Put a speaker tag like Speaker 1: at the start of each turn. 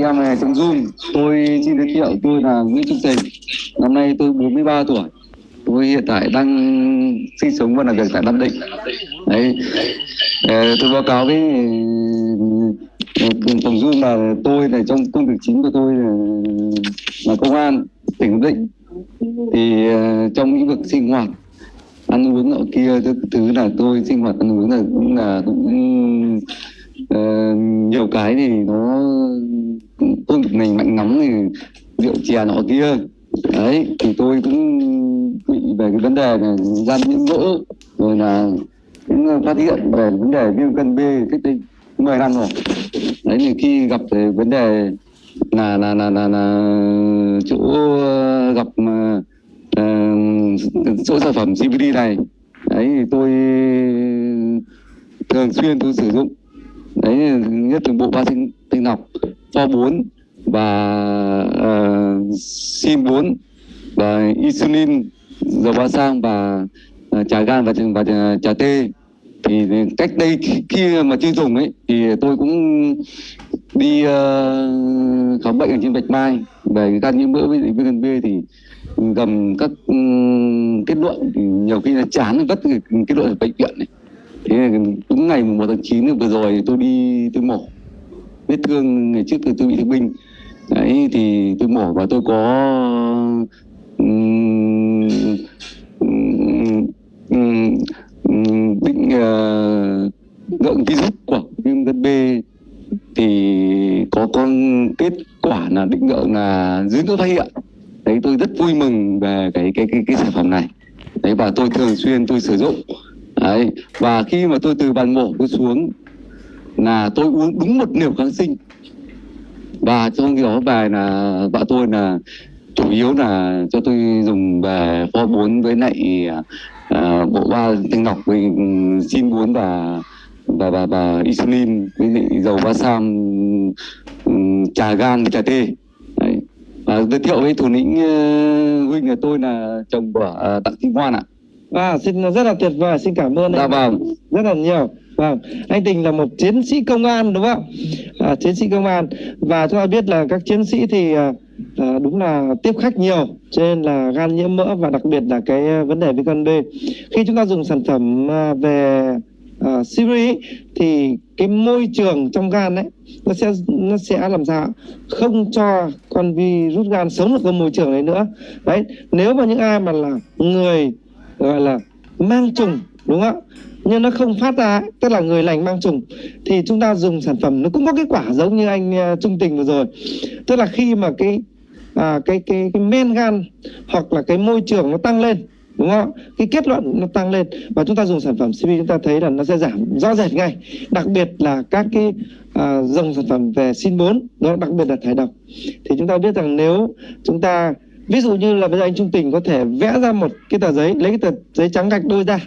Speaker 1: em này trong Zoom. Tôi xin giới thiệu, tôi là Nguyễn Trung Tình. Năm nay tôi 43 tuổi. Tôi hiện tại đang sinh sống và làm việc tại Nam Định. Đấy. Tôi báo cáo với tổng Zoom là tôi này, trong công việc chính của tôi là công an tỉnh Nam Định. Thì trong lĩnh vực sinh hoạt, ăn uống nọ kia, thứ là tôi sinh hoạt ăn uống là cũng nhiều cái thì nó công việc này mạnh nóng thì rượu chè nọ kia. Đấy thì tôi cũng bị về cái vấn đề là gan nhiễm mỡ, rồi là cũng phát hiện về vấn đề viêm gan B cách đây 10 năm rồi. Đấy thì khi gặp về vấn đề là chỗ gặp chỗ sản phẩm CBD này, đấy thì tôi thường xuyên tôi sử dụng. Đấy, nhất là bộ ba tinh lọc pho 4 và sim 4 và insulin, dầu ba sang và trà gan và trà tê. Thì cách đây khi mà chưa dùng ấy thì tôi cũng đi khám bệnh ở trên Bạch Mai về gan nhiễm mỡ với viêm gan B, thì gồm các kết luận thì nhiều khi là chán vất kết luận ở bệnh viện này. Thế đúng ngày 1 tháng 9 vừa rồi tôi đi tôi mổ vết thương, ngày trước thì tôi bị thương binh. Đấy thì tôi mổ và tôi có định lượng virus của viêm gan B thì có con kết quả là định lượng là dưới ngưỡng phát hiện. Đấy, tôi rất vui mừng về cái sản phẩm này. Đấy, và tôi thường xuyên tôi sử dụng. Đấy, và khi mà tôi từ bàn mổ tôi xuống là tôi uống đúng 1 liều kháng sinh, và trong khi đó về là vợ tôi là chủ yếu là cho tôi dùng về pho 4 với lại bộ ba tinh lọc với sin 4 và insulin với lại dầu ba sam, trà gan với trà tê. Đấy. Giới thiệu với thủ lĩnh huynh là tôi là chồng của Đặng Thị Ngoan ạ.
Speaker 2: Xin rất là tuyệt vời, xin cảm ơn anh.
Speaker 1: Vâng.
Speaker 2: Rất là nhiều. Vâng, anh Tình là một chiến sĩ công an đúng không? Chiến sĩ công an, và chúng ta biết là các chiến sĩ thì đúng là tiếp khách nhiều, cho nên là gan nhiễm mỡ và đặc biệt là cái vấn đề viêm gan B. Khi chúng ta dùng sản phẩm về Siri thì cái môi trường trong gan ấy nó sẽ làm sao không cho con virus gan sống được trong môi trường này nữa. Đấy, nếu mà những ai mà là người gọi là mang trùng đúng không ạ, nhưng nó không phát ra ấy, tức là người lành mang trùng, thì chúng ta dùng sản phẩm nó cũng có kết quả giống như anh Trung Tình vừa rồi. Tức là khi mà cái men gan hoặc là cái môi trường nó tăng lên đúng không, cái kết luận nó tăng lên, và chúng ta dùng sản phẩm CB chúng ta thấy là nó sẽ giảm rõ rệt ngay. Đặc biệt là các cái dòng sản phẩm về sin 4 đó, đặc biệt là thải độc, thì chúng ta biết rằng nếu chúng ta ví dụ như là bây giờ anh Trung Tình có thể vẽ ra một cái tờ giấy, lấy cái tờ giấy trắng gạch đôi ra